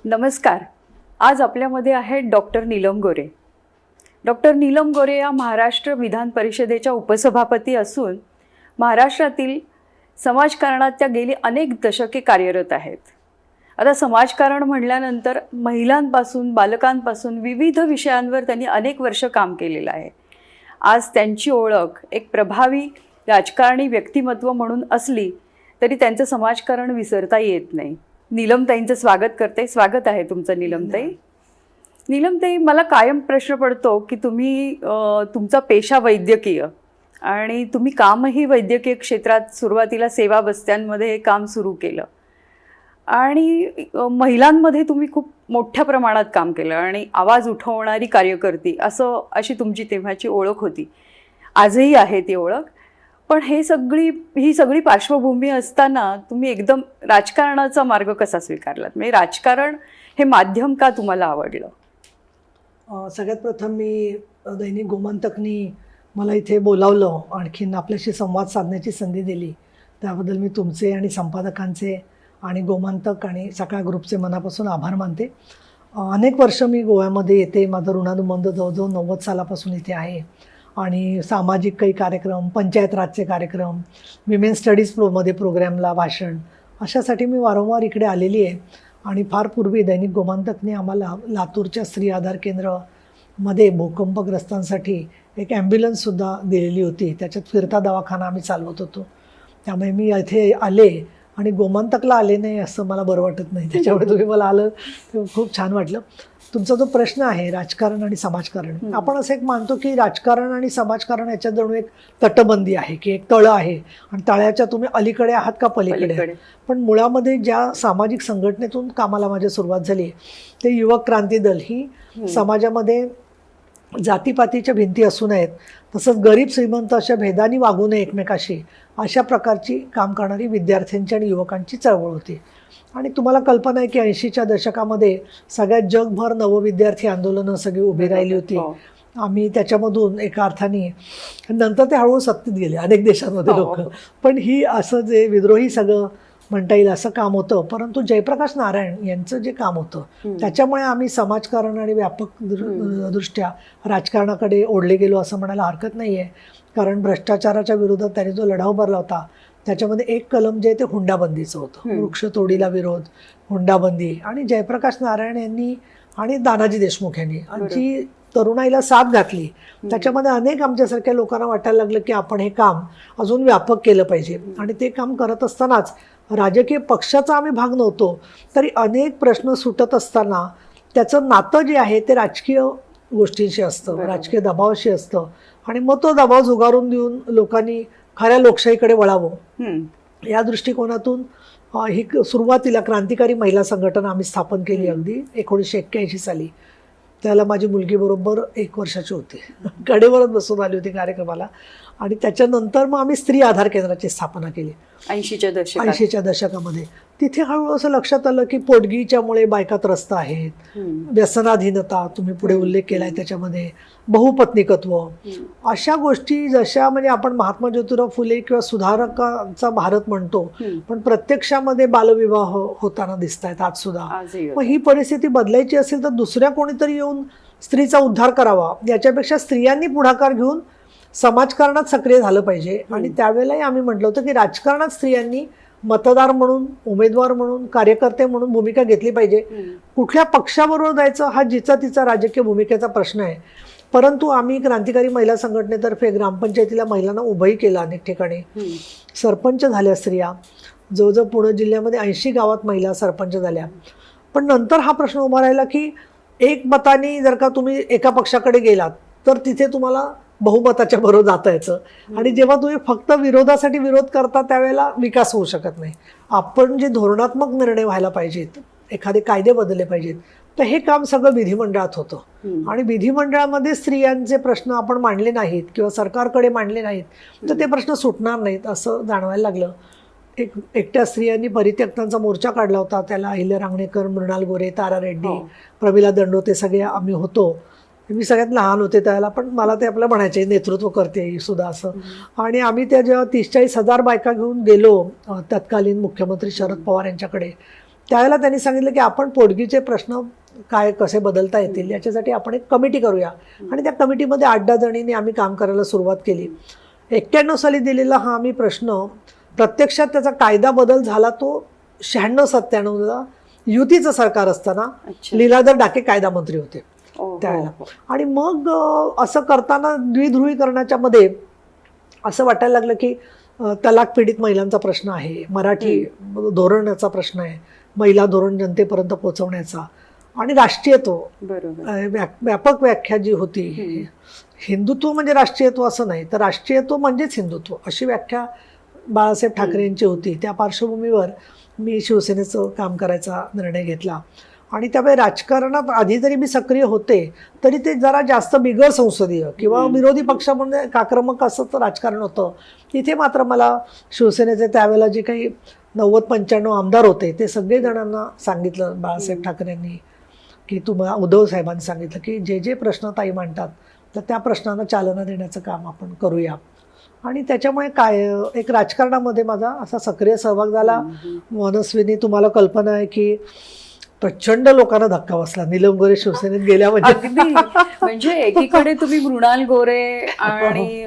नमस्कार. आज आपल्यामध्ये आहेत डॉक्टर नीलम गोरे. डॉक्टर नीलम गोरे या महाराष्ट्र विधान परिषदेच्या उपसभापती असून महाराष्ट्रातील समाजकारणात त्या गेली अनेक दशके कार्यरत आहेत. आता समाजकारण म्हटल्यानंतर महिलांपासून बालकांपासून विविध विषयांवर त्यांनी अनेक वर्ष काम केलेलं आहे. आज त्यांची ओळख एक प्रभावी राजकारणी व्यक्तिमत्व म्हणून असली तरी त्यांचं समाजकारण विसरता येत नाही. नीलमताईंचं स्वागत करते. स्वागत आहे तुमचं नीलमताई. नीलमताई, मला कायम प्रश्न पडतो की तुम्ही तुमचा पेशा वैद्यकीय आणि तुम्ही कामही वैद्यकीय क्षेत्रात सुरुवातीला सेवा बस्त्यांमध्ये हे काम सुरू केलं आणि महिलांमध्ये तुम्ही खूप मोठ्या प्रमाणात काम केलं आणि आवाज उठवणारी कार्यकर्ती अशी तुमची तेव्हाची ओळख होती. आजही आहे ती ओळख. पण ही सगळी पार्श्वभूमी असताना तुम्ही एकदम राजकारणाचा मार्ग कसा स्वीकारलात? म्हणजे राजकारण हे माध्यम का तुम्हाला आवडलं? सगळ्यात प्रथम मी दैनिक गोमंतकनी मला इथे बोलावलं, आणखीन आपल्याशी संवाद साधण्याची संधी दिली, त्याबद्दल मी तुमचे आणि संपादकांचे आणि गोमंतक आणि सगळ्या ग्रुपचे मनापासून आभार मानते. अनेक वर्ष मी गोव्यामध्ये येते. माझं ऋणानुबंध जवळजवळ 90 सालापासून इथे आहे आणि सामाजिक काही कार्यक्रम, पंचायत राजचे कार्यक्रम, विमेन स्टडीज मध्ये प्रोग्रॅमला भाषण, अशासाठी मी वारंवार इकडे आलेली आहे. आणि फार पूर्वी दैनिक गोमंतकने आम्हाला लातूरच्या स्त्री आधार केंद्रामध्ये भूकंपग्रस्तांसाठी एक ॲम्ब्युलन्ससुद्धा दिलेली होती. त्याच्यात फिरता दवाखाना आम्ही चालवत होतो. त्यामुळे मी इथे आले आणि गोमंतकला आले नाही असं मला बरं वाटत नाही. त्याच्यामुळे तुम्ही मला आलं ते खूप छान वाटलं. तुमचा जो प्रश्न आहे राजकारण आणि समाजकारण, आपण असं एक मानतो की राजकारण आणि समाजकारण याच्यात जणू एक तटबंदी आहे की एक तळं आहे आणि तळ्याच्या तुम्ही अलीकडे आहात का पलीकडे. पण मुळामध्ये ज्या सामाजिक संघटनेतून कामाला माझी सुरुवात झाली ते युवक क्रांती दल ही समाजामध्ये जातीपातीच्या भिंती असू नयेत, तसंच गरीब श्रीमंत अशा भेदानी वागू नये एकमेकाशी, अशा प्रकारची काम करणारी विद्यार्थ्यांची आणि युवकांची चळवळ होती. आणि तुम्हाला कल्पना आहे की 80च्या दशकामध्ये सगळ्यात जगभर नवविद्यार्थी आंदोलनं सगळी उभी राहिली होती. आम्ही त्याच्यामधून एका अर्थाने नंतर ते हळूहळू सत्तेत गेले अनेक देशांमध्ये लोक. पण ही असं जे विद्रोही सगळं म्हणता येईल असं काम होतं. परंतु जयप्रकाश नारायण यांचं जे काम होतं त्याच्यामुळे आम्ही समाजकारण आणि व्यापक दृष्ट्या राजकारणाकडे ओढले गेलो असं म्हणायला हरकत नाही आहे. कारण भ्रष्टाचाराच्या विरोधात त्यांनी जो लढाव भरला होता त्याच्यामध्ये एक कलम जे ते हुंडाबंदीचं होतं. वृक्षतोडीला विरोध, हुंडाबंदी. आणि जयप्रकाश नारायण यांनी आणि दानाजी देशमुख यांनी आमची तरुणाईला साथ घातली. त्याच्यामध्ये अनेक आमच्यासारख्या लोकांना वाटायला लागलं की आपण हे काम अजून व्यापक केलं पाहिजे. आणि ते काम करत असतानाच राजकीय पक्षाचा आम्ही भाग नव्हतो तरी अनेक प्रश्न सुटत असताना त्याचं नातं जे आहे ते राजकीय गोष्टींशी असतं, राजकीय दबावाशी असतं. आणि मग तो दबाव झुगारून देऊन लोकांनी खऱ्या लोकशाहीकडे वळावं या दृष्टिकोनातून ही सुरुवातीला क्रांतिकारी महिला संघटना आम्ही स्थापन केली अगदी 1981 साली. त्याला माझी मुलगी बरोबर 1 वर्षाची होती. कडेवरच बसून आली होती कार्यक्रमाला. आणि त्याच्यानंतर मग आम्ही स्त्री आधार केंद्राची स्थापना केली 80च्या दशकामध्ये. तिथे हळूहळू असं लक्षात आलं की पोटगीच्यामुळे बायका त्रस्त आहेत, व्यसनाधीनता तुम्ही पुढे उल्लेख केलाय त्याच्यामध्ये, बहुपत्निकत्व, अशा गोष्टी जशा म्हणजे आपण महात्मा ज्योतिराव फुले किंवा सुधारकांचा भारत म्हणतो पण प्रत्यक्षामध्ये बालविवाह होताना दिसत आहेत आज सुद्धा. मग ही परिस्थिती बदलायची असेल तर दुसऱ्या कोणीतरी येऊन स्त्रीचा उद्धार करावा, याच्यापेक्षा स्त्रियांनी पुढाकार घेऊन समाजकारणात सक्रिय झालं पाहिजे. आणि त्यावेळेलाही आम्ही म्हटलं होतं की राजकारणात स्त्रियांनी मतदार म्हणून, उमेदवार म्हणून, कार्यकर्ते म्हणून भूमिका घेतली पाहिजे. कुठल्या पक्षाबरोबर जायचं हा जिचा तिचा राजकीय भूमिकेचा प्रश्न आहे. परंतु आम्ही क्रांतिकारी महिला संघटनेतर्फे ग्रामपंचायतीला महिलांना उभंही केलं. अनेक ठिकाणी सरपंच झाल्या स्त्रिया. जवळजवळ पुणे जिल्ह्यामध्ये 80 गावात महिला सरपंच झाल्या. पण नंतर हा प्रश्न उभा राहिला की एक मताने जर का तुम्ही एका पक्षाकडे गेलात तर तिथे तुम्हाला बहुमताच्या बरोबर जाता यायचं. आणि जेव्हा तुम्ही फक्त विरोधासाठी विरोध करता त्यावेळेला विकास होऊ शकत नाही. आपण जे धोरणात्मक निर्णय व्हायला पाहिजेत, एखादे कायदे बदलले पाहिजेत, तर हे काम सगळं विधिमंडळात होतं. आणि विधिमंडळामध्ये स्त्रियांचे प्रश्न आपण मांडले नाहीत किंवा सरकारकडे मांडले नाहीत तर ते प्रश्न सुटणार नाहीत असं जाणवायला लागलं. एकट्या स्त्रियांनी परित्यक्तांचा मोर्चा काढला होता. त्याला अहिल्या रांगणेकर, मृणाल गोरे, तारा रेड्डी, प्रमिला दंडोते सगळे आम्ही होतो. मी सगळ्यात लहान होते त्याला, पण मला ते आपलं म्हणायचे नेतृत्व करते सुद्धा असं. आणि आम्ही त्या जेव्हा 30-40 हजार बायका घेऊन गेलो तत्कालीन मुख्यमंत्री शरद पवार यांच्याकडे, त्यावेळेला त्यांनी सांगितलं की आपण पोटगीचे प्रश्न काय कसे बदलता येतील याच्यासाठी आपण एक कमिटी करूया. आणि त्या कमिटीमध्ये 8-10 जणींनी आम्ही काम करायला सुरुवात केली. 91 साली दिलेला हा आम्ही प्रश्न प्रत्यक्षात त्याचा कायदा बदल झाला तो 96-97ला युतीचं सरकार असताना लीलाधर डाके कायदा मंत्री होते त्यावेळेला. आणि मग असं करताना द्विध्रुवीकरणाच्या मध्ये असं वाटायला लागलं की तलाक पीडित महिलांचा प्रश्न आहे, मराठी धोरणाचा प्रश्न आहे, महिला धोरण जनतेपर्यंत पोहोचवण्याचा, आणि राष्ट्रीयत्व, व्यापक व्याख्या जी होती, हिंदुत्व म्हणजे राष्ट्रीयत्व असं नाही तर राष्ट्रीयत्व म्हणजेच हिंदुत्व अशी व्याख्या बाळासाहेब ठाकरे यांची होती. त्या पार्श्वभूमीवर मी शिवसेनेचं काम करायचा निर्णय घेतला. आणि त्यामुळे राजकारणात आधी जरी मी सक्रिय होते तरी ते जरा जास्त बिगर संसदीय किंवा विरोधी पक्षामध्ये आक्रमक असं तर राजकारण होतं. तिथे मात्र मला शिवसेनेचे त्यावेळेला जे काही 90-95 आमदार होते ते सगळे जणांना सांगितलं बाळासाहेब ठाकरेंनी की तुम्हाला उद्धव साहेबांनी सांगितलं की जे जे प्रश्न ताई मांडतात तर त्या प्रश्नांना चालना देण्याचं काम आपण करूया. आणि त्याच्यामुळे काय एक राजकारणामध्ये माझा असा सक्रिय सहभाग झाला. मनस्विनी, तुम्हाला कल्पना आहे की प्रचंड लोकांना धक्का बसला नीलम गोरे शिवसेनेत गेल्या म्हणजे एकीकडे तुम्ही मृणाल गोरे आणि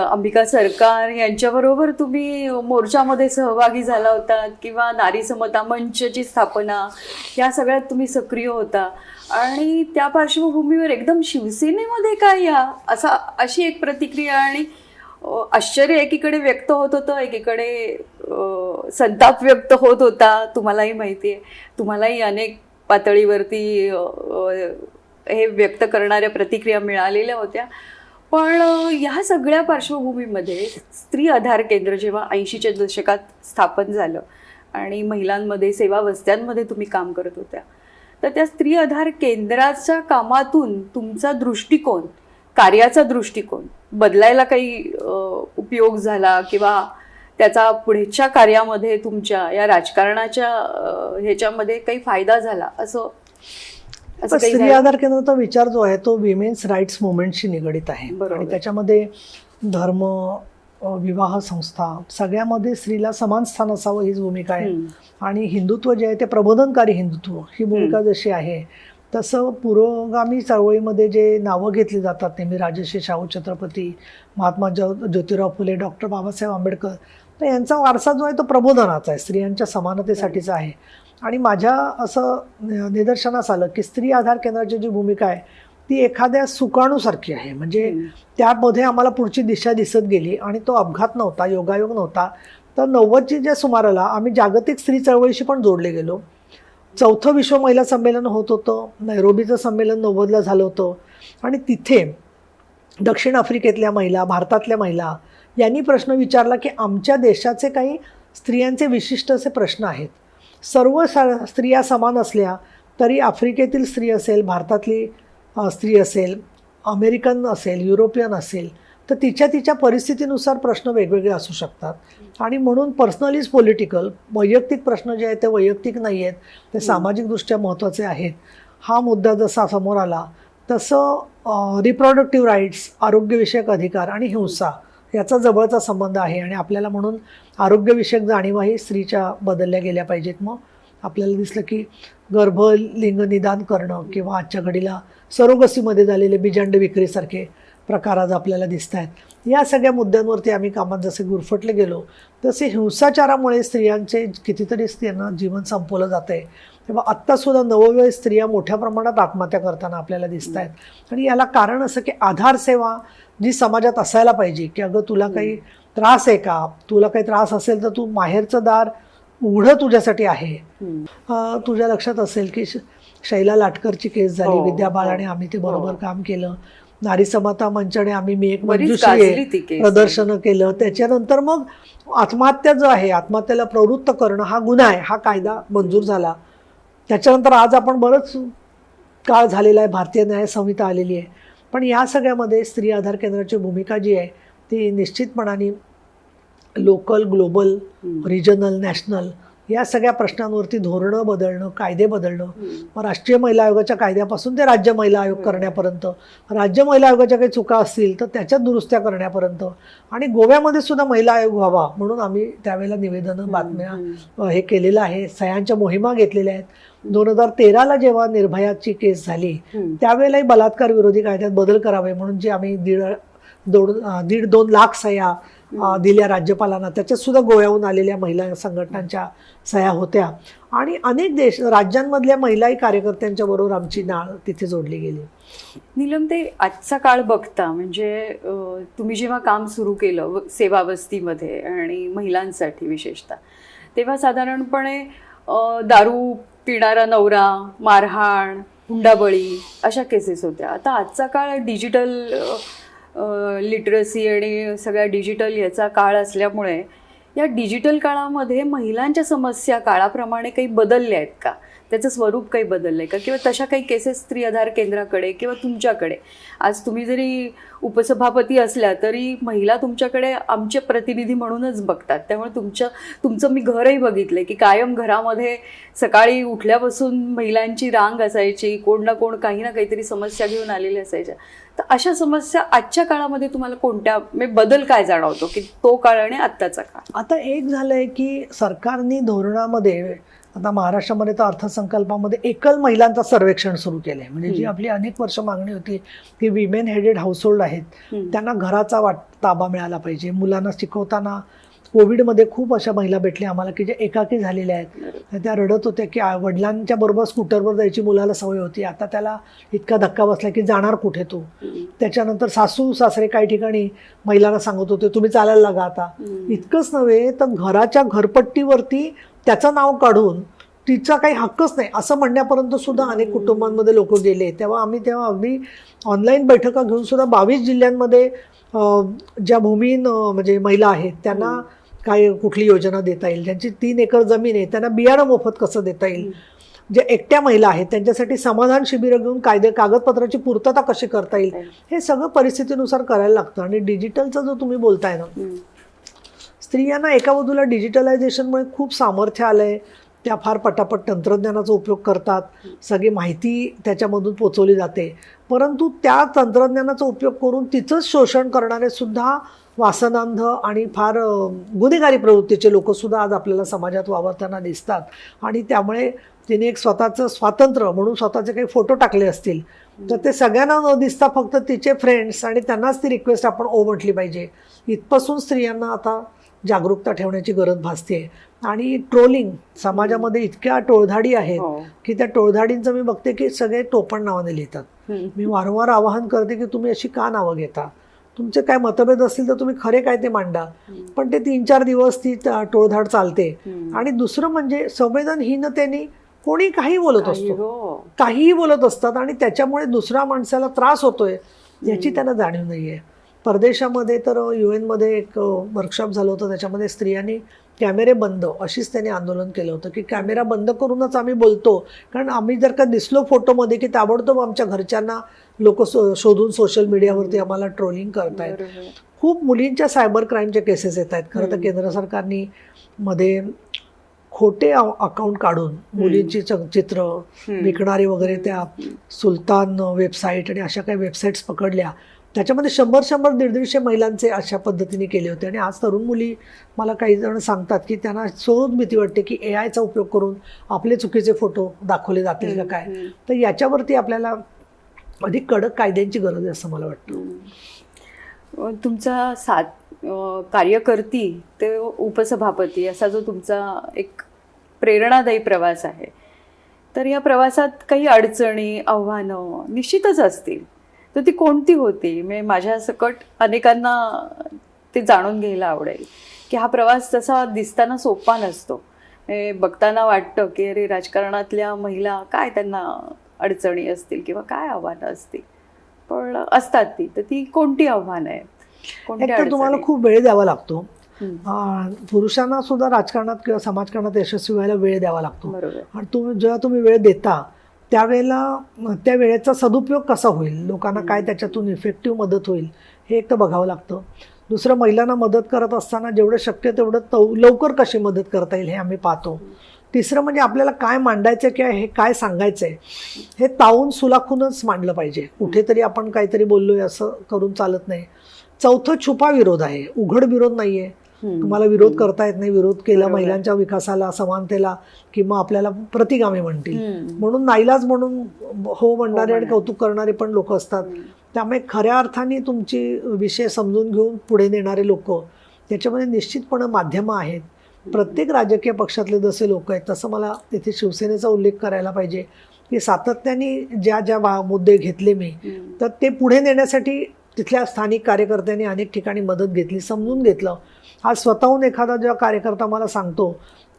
अंबिका सरकार यांच्याबरोबर तुम्ही मोर्चामध्ये सहभागी झाला होता किंवा नारी समता मंचची स्थापना या सगळ्यात तुम्ही सक्रिय होता. आणि त्या पार्श्वभूमीवर एकदम शिवसेनेमध्ये काय या अशी एक प्रतिक्रिया आणि आश्चर्य एकीकडे व्यक्त होत होतं, एकीकडे संताप व्यक्त होत होता. तुम्हालाही माहिती आहे, तुम्हालाही अनेक पातळीवरती हे व्यक्त करणाऱ्या प्रतिक्रिया मिळालेल्या होत्या. पण ह्या सगळ्या पार्श्वभूमीमध्ये स्त्री आधार केंद्र जेव्हा 80च्या दशकात स्थापन झालं आणि महिलांमध्ये सेवा वस्त्यांमध्ये तुम्ही काम करत होत्या, तर त्या स्त्री आधार केंद्राच्या कामातून तुमचा दृष्टिकोन, कार्याचा दृष्टिकोन बदलायला काही उपयोग झाला किंवा त्याचा पुढच्या कार्यामध्ये तुमच्या या राजकारणाच्या ह्याच्यामध्ये काही फायदा झाला असं स्त्री आधार केंद्राचा विचार जो आहे तो विमेन्स राईट्स मुवमेंटशी निगडित आहे. आणि त्याच्यामध्ये धर्म, विवाह संस्था सगळ्यामध्ये स्त्रीला समान स्थान असावं हीच भूमिका आहे. आणि हिंदुत्व जे आहे ते प्रबोधनकारी हिंदुत्व ही भूमिका जशी आहे तसं पुरोगामी चळवळीमध्ये जे नावं घेतली जातात नेहमी राजर्षी शाहू छत्रपती, महात्मा ज्योतिराव फुले, डॉक्टर बाबासाहेब आंबेडकर, तर यांचा वारसा जो आहे तो प्रबोधनाचा आहे, स्त्रियांच्या समानतेसाठीचा आहे. आणि माझ्या असं निदर्शनास आलं की स्त्री आधार केंद्राची जी भूमिका आहे ती एखाद्या सुकाणूसारखी आहे. म्हणजे त्यामध्ये आम्हाला पुढची दिशा दिसत गेली आणि तो अपघात नव्हता, योगायोग नव्हता. तर 90च्या सुमाराला आम्ही जागतिक स्त्री चळवळीशी पण जोडले गेलो. 4थं विश्व महिला संमेलन होत होतं, नैरोबीचं संमेलन 90ला झालं होतं. आणि तिथे दक्षिण आफ्रिकेतल्या महिला, भारतातल्या महिला यांनी प्रश्न विचारला की आमच्या देशाचे काही स्त्रियांचे विशिष्ट असे प्रश्न आहेत. सर्व स्त्रिया समान असल्या तरी आफ्रिकेतील स्त्री असेल, भारतातली स्त्री असेल, अमेरिकन असेल, युरोपियन असेल, तर तिच्या तिच्या परिस्थितीनुसार प्रश्न वेगवेगळे असू शकतात. आणि म्हणून पर्सनल इज पॉलिटिकल, वैयक्तिक प्रश्न जे आहेत ते वैयक्तिक नाही आहेत, ते सामाजिकदृष्ट्या महत्त्वाचे आहेत. हा मुद्दा जसा समोर आला तसं रिप्रोडक्टिव्ह राईट्स, आरोग्यविषयक अधिकार आणि हिंसा याचा जवळचा संबंध आहे. आणि आपल्याला म्हणून आरोग्यविषयक जाणीवाही स्त्रीच्या बदलल्या गेल्या पाहिजेत. मग आपल्याला दिसलं की गर्भलिंग निदान करणं किंवा आजच्या घडीला सरोगसीमध्ये झालेले बीजांड विक्रीसारखे प्रकार आज आपल्याला दिसत आहेत. या सगळ्या मुद्द्यांवरती आम्ही कामात जसे गुरफटले गेलो तसे हिंसाचारामुळे स्त्रियांचे कितीतरी स्त्रियांना जीवन संपवलं जातं आहे. तेव्हा आत्तासुद्धा नवविवाहित स्त्रिया मोठ्या प्रमाणात आत्महत्या करताना आपल्याला दिसत आहेत. आणि याला कारण असं की आधारसेवा जी समाजात असायला पाहिजे की अगं तुला काही त्रास आहे का, तुला काही त्रास असेल तर तू माहेरचं दार उघडं तुझ्यासाठी आहे. तुझ्या लक्षात असेल की शैला लाटकरची केस झाली, विद्या बाळाने आम्ही ते बरोबर काम केलं. नारी समता मंचाने आम्ही मी एक मंजुश्री प्रदर्शन केलं. त्याच्यानंतर मग आत्महत्या जो आहे, आत्महत्येला प्रवृत्त करणं हा गुन्हा आहे, हा कायदा मंजूर झाला. त्याच्यानंतर आज आपण बरंच काळ झालेला आहे, भारतीय न्याय संहिता आलेली आहे. पण या सगळ्यामध्ये स्त्री आधार केंद्राची भूमिका जी आहे ती निश्चितपणाने लोकल, ग्लोबल, रिजनल, नॅशनल या सगळ्या प्रश्नांवरती धोरणं बदलणं, कायदे बदलणं, मग राष्ट्रीय महिला आयोगाच्या कायद्यापासून ते राज्य महिला आयोग करण्यापर्यंत, राज्य महिला आयोगाच्या काही चुका असतील तर त्याच्यात दुरुस्त्या करण्यापर्यंत, आणि गोव्यामध्ये सुद्धा महिला आयोग व्हावा म्हणून आम्ही त्यावेळेला निवेदनं, बातम्या हे केलेलं आहे, सह्यांच्या मोहिमा घेतलेल्या आहेत. 2013ला जेव्हा निर्भयाची केस झाली त्यावेळेलाही बलात्कार विरोधी कायद्यात बदल करावे म्हणून जी आम्ही 1.5-2 लाख सह्या दिल्या राज्यपालांना, त्याच्यात सुद्धा गोव्याहून आलेल्या महिला संघटनांच्या सह्या होत्या, आणि अनेक राज्यांमधल्या महिलाही कार्यकर्त्यांच्या बरोबर आमची नाळ तिथे जोडली गेली. नीलम, ते आजचा काळ बघता म्हणजे तुम्ही जेव्हा काम सुरू केलं सेवावस्तीमध्ये आणि महिलांसाठी विशेषतः, तेव्हा साधारणपणे दारू पिणारा नवरा, मारहाण, हुंडाबळी अशा केसेस होत्या. आता आजचा काळ डिजिटल लिटरसी आणि सगळ्या डिजिटल याचा काळ असल्यामुळे या डिजिटल काळामध्ये महिलांच्या समस्या काळाप्रमाणे काही बदलल्या आहेत का? त्याचं स्वरूप काही बदललं आहे का? किंवा तशा काही केसेस स्त्री आधार केंद्राकडे किंवा तुमच्याकडे, आज तुम्ही जरी उपसभापती असल्या तरी महिला तुमच्याकडे आमचे प्रतिनिधी म्हणूनच बघतात. त्यामुळे तुमचं मी घरही बघितलं की कायम घरामध्ये सकाळी उठल्यापासून महिलांची रांग असायची, कोण ना कोण काही ना काहीतरी समस्या घेऊन आलेल्या असायच्या. तर अशा समस्या आजच्या काळामध्ये तुम्हाला कोणत्या बदल काय जाणवतो की तो काळ आणि आत्ताचा काळ? आता एक झालंय की सरकारने धोरणामध्ये, आता महाराष्ट्रामध्ये तर अर्थसंकल्पामध्ये एकल महिलांचा सर्वेक्षण सुरू केलंय. म्हणजे जी आपली अनेक वर्ष मागणी होती की विमेन हेडेड हाऊसहोल्ड आहेत त्यांना घराचा ताबा मिळाला पाहिजे. मुलांना शिकवताना कोविडमध्ये खूप अशा महिला भेटल्या आम्हाला की ज्या एकाकी झालेल्या आहेत. त्या रडत होत्या की वडिलांच्या बरोबर स्कूटरवर जायची मुलाला सवय होती, आता त्याला इतका धक्का बसला की जाणार कुठे तो. त्याच्यानंतर सासू सासरे काही ठिकाणी महिलांना सांगत होते तुम्ही चालायला लागा आता. इतकंच नव्हे तर घराच्या घरपट्टीवरती त्याचं नाव काढून तिचा काही हक्कच नाही असं म्हणण्यापर्यंत सुद्धा अनेक कुटुंबांमध्ये लोक गेले. तेव्हा अगदी ऑनलाईन बैठका घेऊन सुद्धा 22 जिल्ह्यांमध्ये ज्या भूमिहीन म्हणजे महिला आहेत त्यांना काय कुठली योजना देता येईल, ज्यांची 3 एकर जमीन आहे त्यांना बियाणं मोफत कसं देता येईल, ज्या एकट्या महिला आहेत त्यांच्यासाठी समाधान शिबिरं घेऊन कागदपत्राची पूर्तता कशी करता येईल, हे सगळं परिस्थितीनुसार करायला लागतं. आणि डिजिटलचं जो तुम्ही बोलताय ना, स्त्रियांना एका बाजूला डिजिटलायझेशनमुळे खूप सामर्थ्य आलंय, त्या फार पटापट तंत्रज्ञानाचा उपयोग करतात, सगळी माहिती त्याच्यामधून पोचवली जाते, परंतु त्या तंत्रज्ञानाचा उपयोग करून तिचंच शोषण करणारे सुद्धा वासनांध आणि फार गुन्हेगारी प्रवृत्तीचे लोकसुद्धा आज आपल्याला समाजात वावरताना दिसतात. आणि त्यामुळे तिने एक स्वतःचं स्वातंत्र्य म्हणून स्वतःचे काही फोटो टाकले असतील तर ते सगळ्यांना न दिसता फक्त तिचे फ्रेंड्स आणि त्यांनाच ती रिक्वेस्ट आपण ओ म्हटली पाहिजे. इथपासून स्त्रियांना आता जागरूकता ठेवण्याची गरज भासते. आणि ट्रोलिंग समाजामध्ये इतक्या टोळधाडी आहेत की त्या टोळधाडींचं मी बघते की सगळे टोपण नावाने लिहितात. मी वारंवार आवाहन करते की तुम्ही अशी का नावं घेता, तुमचे काय मतभेद असतील तर तुम्ही खरे काय ते मांडा, पण ते 3-4 दिवस ती टोळधाड चालते. आणि दुसरं म्हणजे संवेदनहीनतेने कोणी काही बोलत असतो, काहीही बोलत असतात आणि त्याच्यामुळे दुसऱ्या माणसाला त्रास होतोय याची त्यांना जाणीव नाहीये. परदेशामध्ये तर UN मध्ये एक वर्कशॉप झालं होतं, त्याच्यामध्ये स्त्रियांनी कॅमेरे बंद अशीच त्यांनी आंदोलन केलं होतं की कॅमेरा बंद करूनच आम्ही बोलतो, कारण आम्ही जर का दिसलो फोटोमध्ये की ताबडतोब आमच्या घरच्यांना लोक शोधून सोशल मीडियावरती आम्हाला ट्रोलिंग करतायत. खूप मुलींच्या सायबर क्राईमच्या केसेस येत आहेत. खरं तर केंद्र सरकारने मध्ये खोटे अकाउंट काढून मुलींची चित्र विकणारे वगैरे त्या सुलतान वेबसाईट आणि अशा काही वेबसाईट्स पकडल्या, त्याच्यामध्ये 100-150 महिलांचे अशा पद्धतीने केले होते. आणि आज तरुण मुली मला काही जण सांगतात की त्यांना सोडून भीती वाटते की AIचा उपयोग करून आपले चुकीचे फोटो दाखवले जातील का काय. तर याच्यावरती आपल्याला अधिक कडक कायद्यांची गरज आहे असं मला वाटतं. तुमचा कार्यकर्ती ते उपसभापती असा जो तुमचा एक प्रेरणादायी प्रवास आहे, तर या प्रवासात काही अडचणी आव्हानं निश्चितच असतील, तर ती कोणती होती? माझ्या सकट अनेकांना ते जाणून घ्यायला आवडेल की हा प्रवास तसा दिसताना सोपा नसतो. बघताना वाटतं की अरे राजकारणातल्या महिला काय त्यांना अडचणी असतील किंवा काय आव्हानं असतील, पण असतात ती. तर ती कोणती आव्हानं आहेत? एक तर तुम्हाला खूप वेळ द्यावा लागतो. पुरुषांना सुद्धा राजकारणात किंवा समाजकारणात यशस्वी व्हायला वेळ द्यावा लागतो. आणि जेव्हा तुम्ही वेळ देता त्यावेळेला त्या वेळेचा सदुपयोग कसा होईल, लोकांना काय त्याच्यातून इफेक्टिव्ह मदत होईल हे एक तर बघावं लागतं. दुसरं महिलांना मदत करत असताना जेवढं शक्य तेवढं लवकर कशी मदत करता येईल हे आम्ही पाहतो. तिसरं म्हणजे आपल्याला काय मांडायचं किंवा हे काय सांगायचं आहे हे तावून सुलाखूनच मांडलं पाहिजे. कुठेतरी आपण काहीतरी बोललोय असं करून चालत नाही. चौथं छुपा विरोध आहे, उघड विरोध नाही आहे. तुम्हाला विरोध करता येत नाही, विरोध केला महिलांच्या विकासाला समानतेला किंवा आपल्याला प्रतिगामी म्हणतील म्हणून नाईलाज म्हणून हो म्हणणारे आणि कौतुक करणारे पण लोक असतात. त्यामुळे खऱ्या अर्थाने तुमची विषय समजून घेऊन पुढे नेणारे लोक त्याच्यामध्ये निश्चितपणे माध्यमं आहेत. प्रत्येक राजकीय पक्षातले जसे लोक आहेत तसं मला तिथे शिवसेनेचा उल्लेख करायला पाहिजे की सातत्याने ज्या ज्या मुद्दे घेतले मी तर ते पुढे नेण्यासाठी तिथल्या स्थानिक कार्यकर्त्यांनी अनेक ठिकाणी मदत घेतली, समजून घेतलं. आज स्वतःहून एखादा जेव्हा कार्यकर्ता मला सांगतो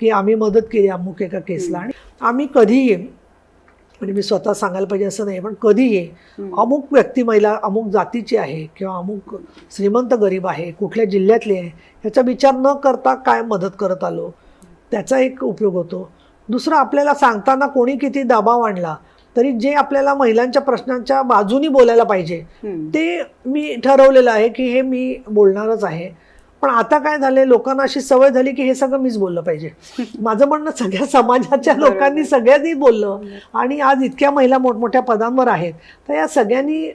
की आम्ही मदत केली अमुक एका केसला आणि आम्ही कधीही म्हणजे मी स्वतः सांगायला पाहिजे असं नाही पण कधीही अमुक व्यक्ती महिला अमुक जातीची आहे किंवा अमुक श्रीमंत गरीब आहे कुठल्या जिल्ह्यातली आहे ह्याचा विचार न करता काय मदत करत आलो त्याचा एक उपयोग होतो. दुसरं आपल्याला सांगताना कोणी किती दबाव आणला तरी जे आपल्याला महिलांच्या प्रश्नांच्या बाजूनी बोलायला पाहिजे ते मी ठरवलेलं आहे की हे मी बोलणारच आहे. पण आता काय झालंय लोकांना अशी सवय झाली की हे सगळं मीच बोललं पाहिजे. माझं म्हणणं सगळ्या समाजाच्या लोकांनी सगळ्यांनी बोललं आणि आज इतक्या महिला मोठमोठ्या पदांवर आहेत तर या सगळ्यांनी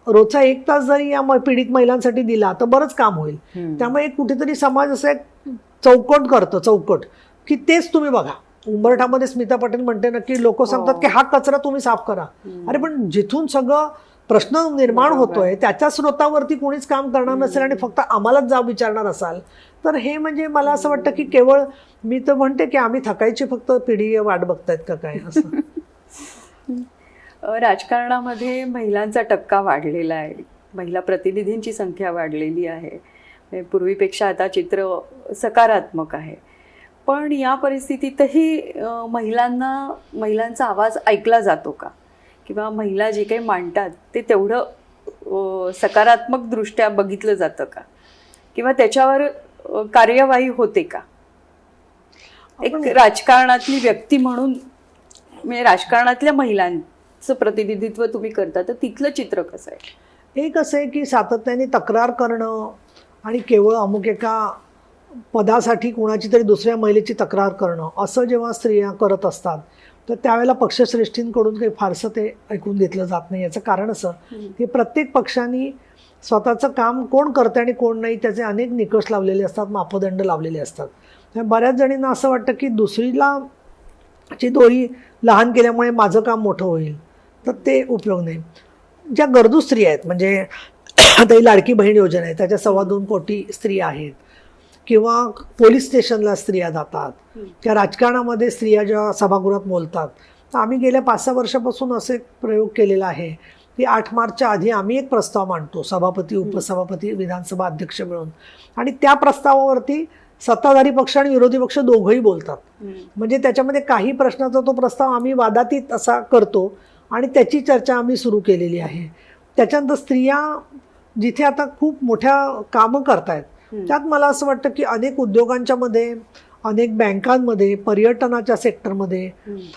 रोजचा 1 तास जरी या पीडित महिलांसाठी दिला तर बरंच काम होईल. त्यामुळे कुठेतरी समाज असं एक चौकट करतं चौकट की तेच तुम्ही बघा. उंबरठामध्ये स्मिता पटेल म्हणते ना की लोक सांगतात की हा कचरा तुम्ही साफ करा. अरे पण जिथून सगळं प्रश्न निर्माण होतोय त्याच्या स्रोतावरती कोणीच काम करणार नसेल आणि फक्त आम्हालाच जाब विचारणार असाल तर हे म्हणजे मला असं वाटतं की केवळ मी तर म्हणते की आम्ही थकायची फक्त पिढी वाट बघतायत का काय असं. राजकारणामध्ये महिलांचा टक्का वाढलेला आहे, महिला प्रतिनिधींची संख्या वाढलेली आहे, पूर्वीपेक्षा आता चित्र सकारात्मक आहे. पण या परिस्थितीतही महिलांचा आवाज ऐकला जातो का किंवा महिला जे काही मांडतात ते तेवढं सकारात्मक दृष्ट्या बघितलं जातं का किंवा त्याच्यावर कार्यवाही होते का? एक राजकारणातली व्यक्ती म्हणून म्हणजे राजकारणातल्या महिलांचं प्रतिनिधित्व तुम्ही करता तर तिथलं चित्र कसं आहे? एक असं आहे की सातत्याने तक्रार करणं आणि केवळ अमुक एका पदासाठी कोणाची तरी दुसऱ्या महिलेची तक्रार करणं असं जेव्हा स्त्रिया करत असतात तर त्यावेळेला पक्षश्रेष्ठींकडून काही फारसं ते ऐकून घेतलं जात नाही. याचं कारण असं की प्रत्येक पक्षाने स्वतःचं काम कोण करते आणि कोण नाही त्याचे अनेक निकष लावलेले असतात, मापदंड लावलेले असतात. बऱ्याच जणींना असं वाटतं की दुसरीला ची दोरी लहान केल्यामुळे माझं काम मोठं होईल तर ते उपयोग नाही. ज्या गरजू स्त्रिया आहेत म्हणजे आता ही लाडकी बहीण योजना आहे त्याच्या 2.25 कोटी स्त्रिया आहेत किंवा पोलीस स्टेशनला स्त्रिया जातात किंवा राजकारणामध्ये स्त्रिया जेव्हा सभागृहात बोलतात तर आम्ही गेल्या 5-6 वर्षापासून असे प्रयोग केलेला आहे की 8 मार्चच्या आधी आम्ही एक प्रस्ताव मांडतो सभापती उपसभापती विधानसभा अध्यक्ष मिळून आणि त्या प्रस्तावावरती सत्ताधारी पक्ष आणि विरोधी पक्ष दोघंही बोलतात. म्हणजे त्याच्यामध्ये काही प्रश्नाचा तो प्रस्ताव आम्ही वादातीत असा करतो आणि त्याची चर्चा आम्ही सुरू केलेली आहे. त्याच्यानंतर स्त्रिया जिथे आता खूप मोठ्या कामं करतायत त्यात मला असं वाटतं की अनेक उद्योगांच्या मध्ये अनेक बँकांमध्ये पर्यटनाच्या सेक्टरमध्ये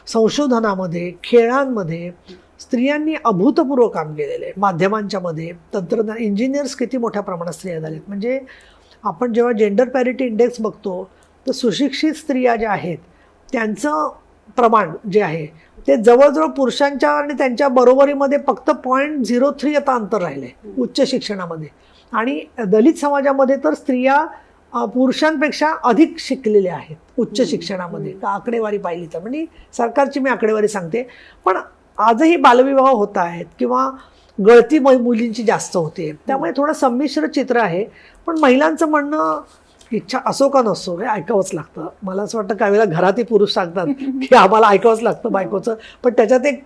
संशोधनामध्ये खेळांमध्ये स्त्रियांनी अभूतपूर्व काम केलेलं आहे. माध्यमांच्या मध्ये तंत्रज्ञान इंजिनियर्स किती मोठ्या प्रमाणात स्त्रिया झाल्यात. म्हणजे आपण जेव्हा जेंडर पॅरिटी इंडेक्स बघतो तर सुशिक्षित स्त्रिया ज्या आहेत त्यांचं प्रमाण जे आहे ते जवळजवळ पुरुषांच्या आणि त्यांच्या बरोबरीमध्ये फक्त 0.03 आता अंतर राहिले उच्च शिक्षणामध्ये. आणि दलित समाजामध्ये तर स्त्रिया पुरुषांपेक्षा अधिक शिकलेल्या आहेत उच्च शिक्षणामध्ये आकडेवारी पाहिली तर. म्हणजे सरकारची मी आकडेवारी सांगते. पण आजही बालविवाह होत आहेत किंवा गळती मुलींची जास्त होते. त्यामुळे थोडं संमिश्र चित्र आहे. पण महिलांचं म्हणणं इच्छा असो का नसो हे ऐकावंच लागतं. मला असं वाटतं काही वेळेला घरातही पुरुष सांगतात की आम्हाला ऐकावंच लागतं बायकोचं पण त्याच्यात एक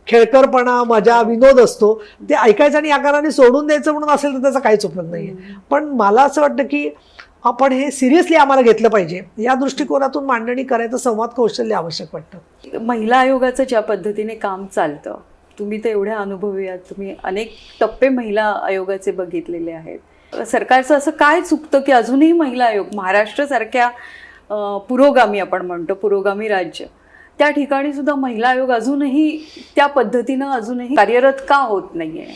खेळकरपणा मजा विनोद असतो ते ऐकायचं आणि या कारणाने सोडून द्यायचं म्हणून असेल तर त्याचा काहीच उपयोग नाही आहे. पण मला असं वाटतं की आपण हे सिरियसली आम्हाला घेतलं पाहिजे या दृष्टिकोनातून मांडणी करायचं संवाद कौशल्य आवश्यक वाटतं. महिला आयोगाचं ज्या पद्धतीने काम चालतं तुम्ही तर एवढ्या अनुभवी आहात, तुम्ही अनेक टप्पे महिला आयोगाचे बघितलेले आहेत. सरकारचं असं काय चुकतं की अजूनही महिला आयोग महाराष्ट्रासारख्या पुरोगामी आपण म्हणतो पुरोगामी राज्य त्या ठिकाणी सुद्धा महिला आयोग अजूनही त्या पद्धतीनं अजूनही कार्यरत का होत नाहीये?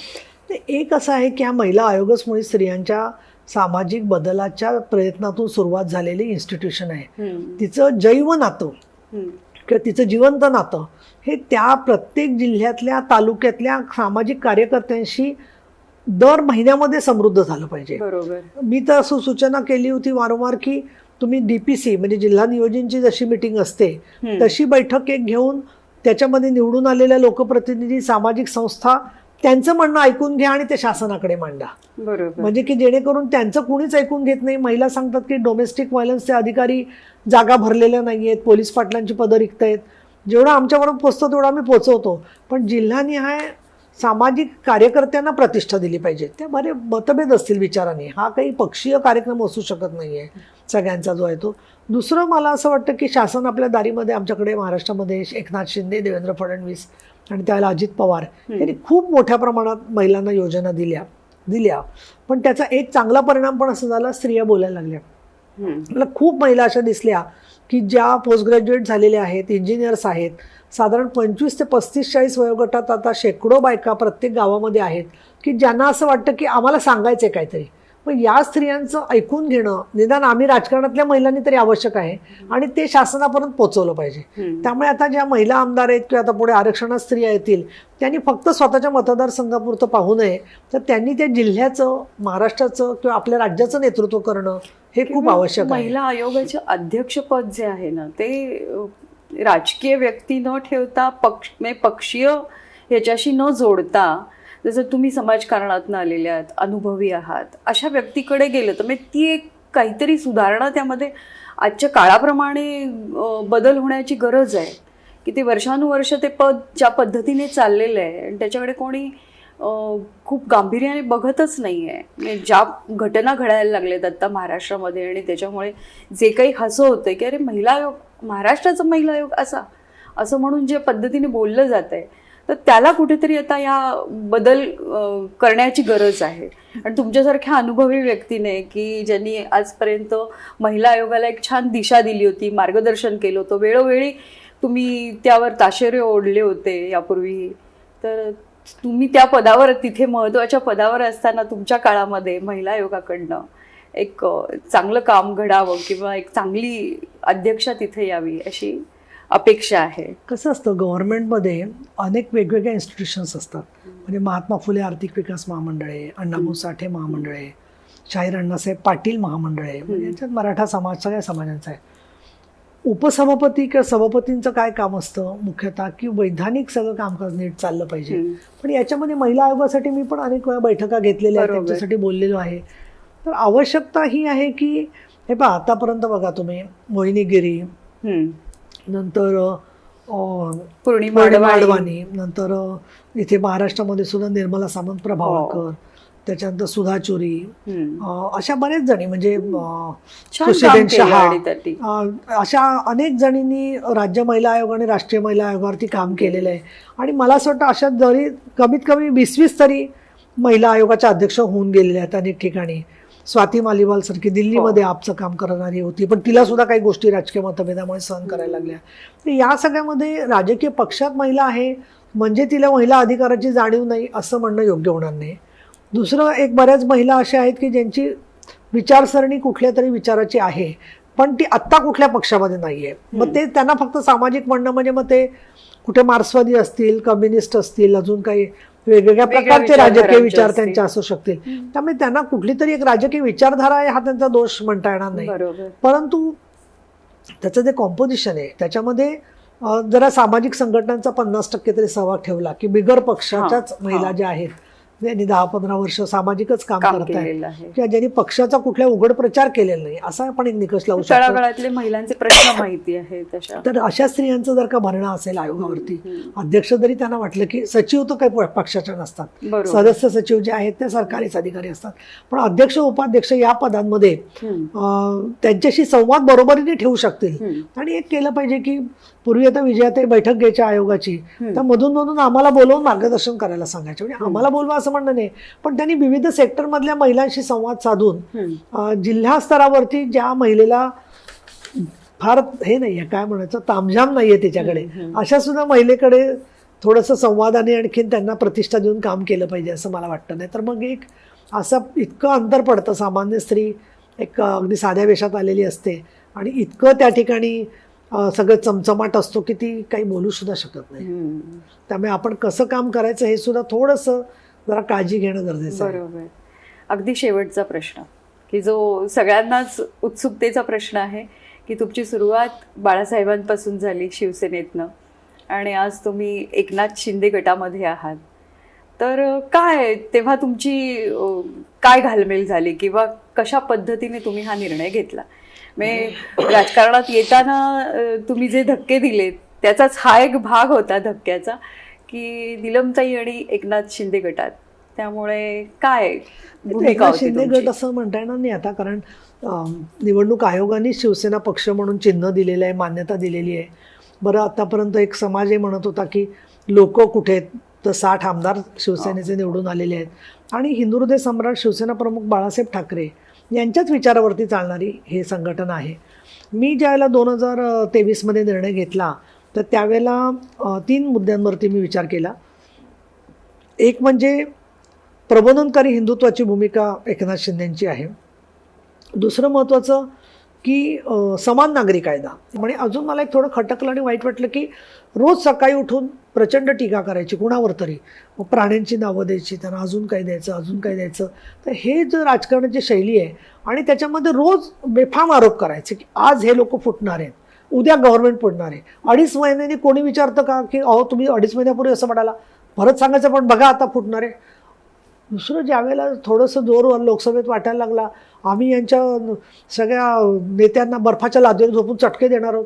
एक असं आहे की हा महिला आयोगच मुळे स्त्रियांच्या सामाजिक बदलाच्या प्रयत्नातून सुरुवात झालेली इन्स्टिट्यूशन आहे. तिचं जैव नातं किंवा तिचं जिवंत नातं हे त्या प्रत्येक जिल्ह्यातल्या तालुक्यातल्या सामाजिक कार्यकर्त्यांशी दर महिन्यामध्ये समृद्ध झालं पाहिजे. बरोबर. मी तर असं सूचना केली होती वारंवार की तुम्ही DPC म्हणजे जिल्हा नियोजनची जशी मीटिंग असते तशी बैठक एक घेऊन त्याच्यामध्ये निवडून आलेल्या लोकप्रतिनिधी, सामाजिक संस्था त्यांचं म्हणणं ऐकून घ्या आणि ते शासनाकडे मांडा. बरोबर. म्हणजे की जेणेकरून त्यांचं कुणीच ऐकून घेत नाही. महिला सांगतात की डोमेस्टिक व्हायलन्सचे अधिकारी जागा भरलेल्या नाही आहेत, पोलीस पाटलांची पदं रिक्त आहेत. जेवढं आमच्याबरोबर पोचतो तेवढं आम्ही पोचवतो, पण जिल्हानिहाय सामाजिक कार्यकर्त्यांना प्रतिष्ठा दिली पाहिजे. त्या बरे मतभेद असतील विचारांनी, हा काही पक्षीय कार्यक्रम असू शकत नाही आहे सगळ्यांचा जो आहे तो. दुसरं मला असं वाटतं की शासन आपल्या दारीमध्ये आमच्याकडे महाराष्ट्रामध्ये एकनाथ शिंदे, देवेंद्र फडणवीस आणि त्याला अजित पवार यांनी खूप मोठ्या प्रमाणात महिलांना योजना दिल्या पण त्याचा एक चांगला परिणाम पण असं झाला, स्त्रिया बोलायला लागल्या. मला खूप महिला अशा दिसल्या की ज्या पोस्ट ग्रॅज्युएट झालेल्या आहेत, इंजिनियर्स आहेत, साधारण 25 ते 35-40 वयोगटात आता शेकडो बायका प्रत्येक गावामध्ये आहेत की ज्यांना असं वाटतं की आम्हाला सांगायचं आहे काहीतरी. पण या स्त्रियांचं ऐकून घेणं निदान आम्ही राजकारणातल्या महिलांनी तरी आवश्यक आहे आणि ते शासनापर्यंत पोहोचवलं पाहिजे. त्यामुळे आता ज्या महिला आमदार आहेत किंवा आता पुढे आरक्षणात स्त्रिया येतील त्यांनी फक्त स्वतःच्या मतदारसंघापुरतं पाहू नये, तर त्यांनी त्या जिल्ह्याचं, महाराष्ट्राचं किंवा आपल्या राज्याचं नेतृत्व करणं हे खूप आवश्यक आहे. महिला आयोगाचे अध्यक्षपद जे आहे ना ते राजकीय व्यक्ती न ठेवता पक्षीय ह्याच्याशी न जोडता, जसं तुम्ही समाजकारणातून आलेले आहात, अनुभवी आहात, अशा व्यक्तीकडे गेलं तर म्हणजे ती एक काहीतरी सुधारणा त्यामध्ये आजच्या काळाप्रमाणे बदल होण्याची गरज आहे की ते वर्षानुवर्ष ते पद ज्या पद्धतीने चाललेलं आहे आणि त्याच्याकडे कोणी खूप गांभीर्याने बघतच नाही आहे. म्हणजे ज्या घटना घडायला लागल्यात आता महाराष्ट्रामध्ये आणि त्याच्यामुळे जे काही हसं होतं की अरे महिला आयोग, महाराष्ट्राचा महिला आयोग असं म्हणून ज्या पद्धतीने बोललं जात आहे, तर त्याला कुठेतरी आता या बदल करण्याची गरज आहे. आणि तुमच्यासारख्या अनुभवी व्यक्तीने की ज्यांनी आजपर्यंत महिला आयोगाला एक छान दिशा दिली होती, मार्गदर्शन केलं होतं, वेळोवेळी तुम्ही त्यावर ताशेरे ओढले होते यापूर्वी, तर तुम्ही त्या पदावर, तिथे महत्त्वाच्या पदावर असताना तुमच्या काळामध्ये महिला आयोगाकडनं एक चांगलं काम घडावं किंवा एक चांगली अध्यक्षा तिथे यावी अशी अपेक्षा आहे. कसं असतं, गव्हर्नमेंटमध्ये अनेक वेगवेगळ्या इन्स्टिट्यूशन्स असतात. म्हणजे महात्मा फुले आर्थिक विकास महामंडळ आहे, अण्णाभाऊ साठे महामंडळ आहे, शाहीर अण्णासाहेब पाटील महामंडळ आहे, म्हणजे याच्यात मराठा समाज सगळ्या समाजांचा आहे. उपसभापती किंवा सभापतींचं काय काम असतं मुख्यतः की वैधानिक सगळं कामकाज नीट चाललं पाहिजे. पण याच्यामध्ये महिला आयोगासाठी मी पण अनेक वेळा बैठका घेतलेल्या आहेत, त्यांच्यासाठी बोललेलो आहे. तर आवश्यकता ही आहे की हे पहा, आतापर्यंत बघा तुम्ही मोहिनीगिरी, नंतर पूर्णिमा अडवाणी, नंतर इथे महाराष्ट्रामध्ये सुद्धा निर्मला सामंत प्रभावळकर, त्याच्यानंतर सुधा चोरी, अशा बरेच जणी, म्हणजे सुशील शहा, अशा अनेक जणींनी राज्य महिला आयोग आणि राष्ट्रीय महिला आयोगावरती काम केलेलं आहे. आणि मला असं वाटतं अशा जरी कमीत कमी 20-20 तरी महिला आयोगाच्या अध्यक्ष होऊन गेलेल्या आहेत अनेक ठिकाणी. स्वाती मालिवाल सारखी दिल्लीमध्ये आपचं काम करणारी होती, पण तिला सुद्धा काही गोष्टी राजकीय मतभेदामुळे सहन करायला लागल्या. तर या सगळ्यामध्ये राजकीय पक्षात महिला आहे म्हणजे तिला महिला अधिकाराची जाणीव नाही असं म्हणणं योग्य होणार नाही. दुसरं, एक बऱ्याच महिला अशा आहेत की ज्यांची विचारसरणी कुठल्या तरी विचाराची आहे पण ती आत्ता कुठल्या पक्षामध्ये नाही आहे. मग ते त्यांना फक्त सामाजिक म्हणणं म्हणजे मग ते कुठे मार्क्सवादी असतील, कम्युनिस्ट असतील, अजून काही वेगवेगळ्या प्रकारचे राजकीय विचार त्यांच्या असू शकतील. त्यामुळे त्यांना कुठली तरी एक राजकीय विचारधारा आहे हा त्यांचा दोष म्हणता येणार नाही. परंतु त्याचं जे कॉम्पोजिशन आहे त्याच्यामध्ये जरा सामाजिक संघटनांचा 50% तरी सहभाग ठेवला की बिगर पक्षाच्याच महिला ज्या आहेत, ज्यांनी 10-15 वर्ष सामाजिकच काम करत आहेत किंवा ज्यांनी पक्षाचा कुठल्या उघड प्रचार केलेला नाही, असा आपण एक निकष लावू शकतो. तळागाळातले महिलांचे प्रश्न माहिती आहे तशा, तर अशा स्त्रियांचं जर का भरणं असेल आयोगावरती, अध्यक्ष जरी त्यांना वाटलं की सचिव तर काही पक्षाच्या नसतात, सदस्य सचिव जे आहेत ते सरकारीच अधिकारी असतात, पण अध्यक्ष उपाध्यक्ष या पदांमध्ये त्यांच्याशी संवाद बरोबरीने ठेवू शकतील. आणि एक केलं पाहिजे की पूर्वी आता विजयाताई बैठक घ्यायची आयोगाची, तर मधून मधून आम्हाला बोलवून मार्गदर्शन करायला सांगायचे. म्हणजे आम्हाला बोलवा असं म्हणणं नाही, पण त्यांनी विविध सेक्टरमधल्या महिलांशी संवाद साधून जिल्हा स्तरावरती ज्या महिलेला फार हे नाहीये, काय म्हणायचं, तामझाम नाहीये तिच्याकडे, अशा सुद्धा महिलेकडे थोडंसं संवादाने आणखीन त्यांना प्रतिष्ठा देऊन काम केलं पाहिजे असं मला वाटतं. नाही तर मग एक असं इतकं अंतर पडतं. सामान्य स्त्री एक अगदी साध्या वेशात आलेली असते आणि इतकं त्या ठिकाणी सगळं चमचमाट असतो की ती काही बोलू सुद्धा शकत नाही. त्यामुळे आपण कसं काम करायचं हे सुद्धा थोडंसं जरा काळजी घेणं गरजेचं आहे. बरोबर. अगदी शेवटचा प्रश्न की जो सगळ्यांनाच उत्सुकतेचा प्रश्न आहे की तुमची सुरुवात बाळासाहेबांपासून झाली शिवसेनेतनं आणि आज तुम्ही एकनाथ शिंदे गटामध्ये आहात. तर काय तेव्हा तुमची काय घालमेल झाली किंवा कशा पद्धतीने तुम्ही हा निर्णय घेतला? म्हणजे राजकारणात येताना तुम्ही जे धक्के दिलेत त्याचाच हा एक भाग होता धक्क्याचा की नीलमताई आणि एकनाथ शिंदे गटात. त्यामुळे काय भूमिका एकनाथ होती शिंदे तुमची? गट असं म्हणता येणार नाही आता, कारण निवडणूक आयोगाने शिवसेना पक्ष म्हणून चिन्ह दिलेलं आहे, मान्यता दिलेली आहे. बरं, आतापर्यंत एक समाजही म्हणत होता की लोक कुठे आहेत, तर 60 आमदार शिवसेनेचे निवडून आलेले आहेत आणि हिंदू हृदय सम्राट शिवसेना प्रमुख बाळासाहेब ठाकरे यांच्याच विचारावरती चालणारी हे संघटन आहे. मी ज्यावेळेला 2023मध्ये निर्णय घेतला तर त्यावेळेला 3 मुद्द्यांवरती मी विचार केला. एक म्हणजे प्रबोधनकारी हिंदुत्वाची भूमिका एकनाथ शिंदेंची आहे. दुसरं महत्त्वाचं की समान नागरी कायदा. म्हणजे अजून मला एक थोडं खटकलं आणि वाईट वाटलं की रोज सकाळी उठून प्रचंड टीका करायची कुणावर तरी, मग प्राण्यांची नावं द्यायची, त्यांना अजून काय द्यायचं अजून काय द्यायचं. तर हे जर राजकारणाची शैली आहे आणि त्याच्यामध्ये रोज बेफाम आरोप करायचे की आज हे लोक फुटणार आहेत, उद्या गव्हर्नमेंट फुटणार आहे. 2.5 महिन्यांनी कोणी विचारतं का की अहो तुम्ही 2.5 महिन्यापूर्वी असं म्हणाला, परत सांगायचं पण बघा आता फुटणार आहे. दुसरं ज्यावेळेला थोडंसं जोर लोकसभेत वाटायला लागला, आम्ही यांच्या सगळ्या नेत्यांना बर्फाच्या लादीवर झोपून चटके देणार आहोत.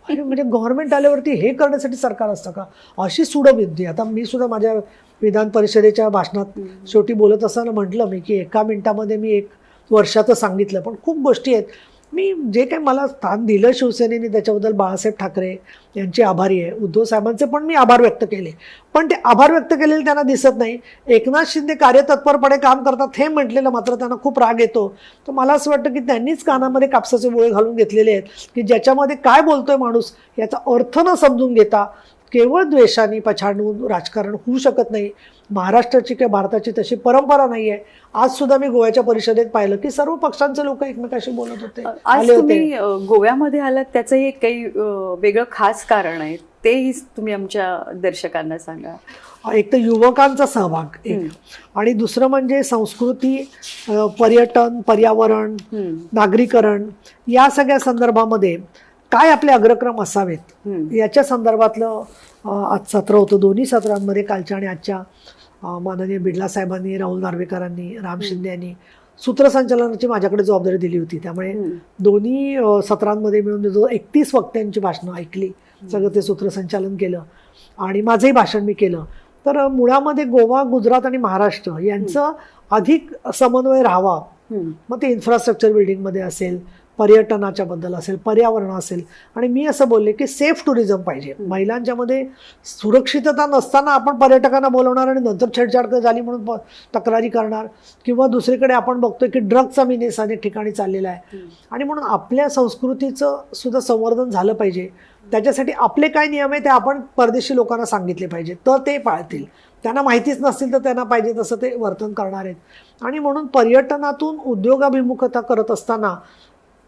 अरे म्हणजे गव्हर्नमेंट आल्यावरती हे करण्यासाठी सरकार असतं का? अशी सुडबुद्धी. आता मी सुद्धा माझ्या विधान परिषदेच्या भाषणात शेवटी बोलत असताना म्हटलं मी की 1 मिनिटामध्ये मी 1 वर्षाचं सांगितलं, पण खूप गोष्टी आहेत. मी जे काही मला स्थान दिलं शिवसेनेने त्याच्याबद्दल बाळासाहेब ठाकरे यांचे आभारी आहे. उद्धव साहेबांचे पण मी आभार व्यक्त केले, पण ते आभार व्यक्त केलेले त्यांना दिसत नाही. एकनाथ शिंदे कार्यतत्परपणे काम करतात हे म्हटलेलं मात्र त्यांना खूप राग येतो. तर मला असं वाटतं की त्यांनीच कानामध्ये कापसाचे बोळे घालून घेतलेले आहेत की ज्याच्यामध्ये काय बोलतोय माणूस याचा अर्थ न समजून घेता केवळ द्वेषाने पछाडून राजकारण होऊ शकत नाही. महाराष्ट्राची किंवा भारताची तशी परंपरा नाही आहे. आज सुद्धा मी गोव्याच्या परिषदेत पाहिलं की सर्व पक्षांचे लोक एकमेकाशी बोलत होते, आज आले तुम्ही होते. गोव्यामध्ये आलात त्याचंही एक काही वेगळं खास कारण आहे, तेही तुम्ही आमच्या दर्शकांना सांगा. एक तर युवकांचा सहभाग एक, आणि दुसरं म्हणजे संस्कृती, पर्यटन, पर्यावरण, नागरीकरण या सगळ्या संदर्भामध्ये काय आपले अग्रक्रम असावेत याच्या संदर्भातलं आज सत्र होतं. दोन्ही सत्रांमध्ये, कालच्या आणि आजच्या, माननीय बिर्ला साहेबांनी, राहुल नार्वेकरांनी, राम शिंदे यांनी सूत्रसंचालनाची माझ्याकडे जबाबदारी दिली होती. त्यामुळे दोन्ही सत्रांमध्ये मिळून जो 31 वक्त्यांची भाषणं ऐकली, सगळं ते सूत्रसंचालन केलं आणि माझंही भाषण मी केलं. तर मुळामध्ये गोवा, गुजरात आणि महाराष्ट्र यांचं अधिक समन्वय राहावा. मग ते इन्फ्रास्ट्रक्चर बिल्डिंगमध्ये असेल, पर्यटनाच्या बद्दल असेल, पर्यावरण असेल, आणि मी असं बोलले की सेफ टुरिझम पाहिजे. महिलांच्यामध्ये सुरक्षितता नसताना आपण पर्यटकांना बोलवणार आणि नंतर छेडछाड झाली म्हणून तक्रारी करणार, किंवा दुसरीकडे आपण बघतोय की ड्रग्जचा मिनेस अनेक ठिकाणी चाललेला आहे. आणि म्हणून आपल्या संस्कृतीचं सुद्धा संवर्धन झालं पाहिजे. त्याच्यासाठी आपले काय नियम आहे ते आपण परदेशी लोकांना सांगितले पाहिजे, तर ते पाळतील. त्यांना माहितीच नसतील तर त्यांना पाहिजे तसं ते वर्तन करणार आहेत. आणि म्हणून पर्यटनातून उद्योगाभिमुखता करत असताना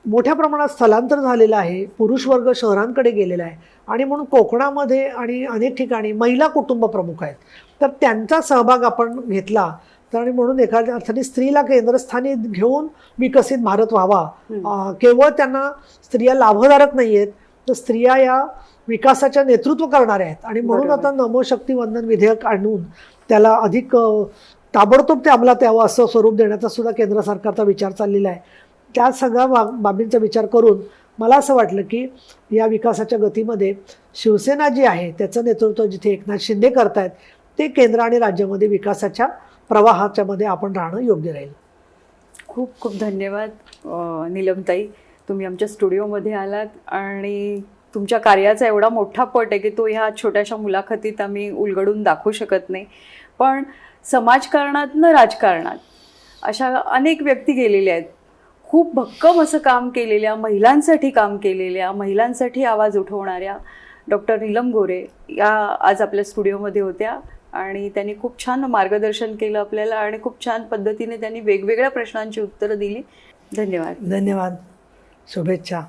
मोठ्या प्रमाणात स्थलांतर झालेलं आहे. पुरुष वर्ग शहरांकडे गेलेला आहे आणि म्हणून कोकणामध्ये आणि अनेक ठिकाणी महिला कुटुंब प्रमुख आहेत. तर त्यांचा सहभाग आपण घेतला तर, आणि म्हणून एखाद्या अर्थाने स्त्रीला केंद्रस्थानी घेऊन विकसित भारत व्हावा. केवळ त्यांना स्त्रिया लाभधारक नाही आहेत, तर स्त्रिया या विकासाच्या नेतृत्व करणाऱ्या आहेत. आणि म्हणून आता नमोशक्ती वंदन विधेयक आणून त्याला अधिक ताबडतोब ते अंमलात यावं असं स्वरूप देण्याचा सुद्धा केंद्र सरकारचा विचार चाललेला आहे. त्या सगळ्या बाबींचा विचार करून मला असं वाटलं की या विकासाच्या गतीमध्ये शिवसेना जी आहे त्याचं नेतृत्व जिथे एकनाथ शिंदे करतायत, ते केंद्र आणि राज्यामध्ये विकासाच्या प्रवाहाच्या मध्ये आपण राहणं योग्य राहील. खूप खूप धन्यवाद नीलमताई, तुम्ही आमच्या स्टुडिओमध्ये आलात आणि तुमच्या कार्याचा एवढा मोठा पट आहे की तो ह्या छोट्याशा मुलाखतीत आम्ही उलगडून दाखवू शकत नाही. पण समाजकारणातनं राजकारणात अशा अनेक व्यक्ती गेलेल्या आहेत, खूप भक्कम असं काम केलेल्या, महिलांसाठी काम केलेल्या, महिलांसाठी आवाज उठवणाऱ्या डॉक्टर नीलम गोरे या आज आपल्या स्टुडिओमध्ये होत्या. आणि त्यांनी खूप छान मार्गदर्शन केलं आपल्याला आणि खूप छान पद्धतीने त्यांनी वेगवेगळ्या प्रश्नांची उत्तरं दिली. धन्यवाद. धन्यवाद. शुभेच्छा.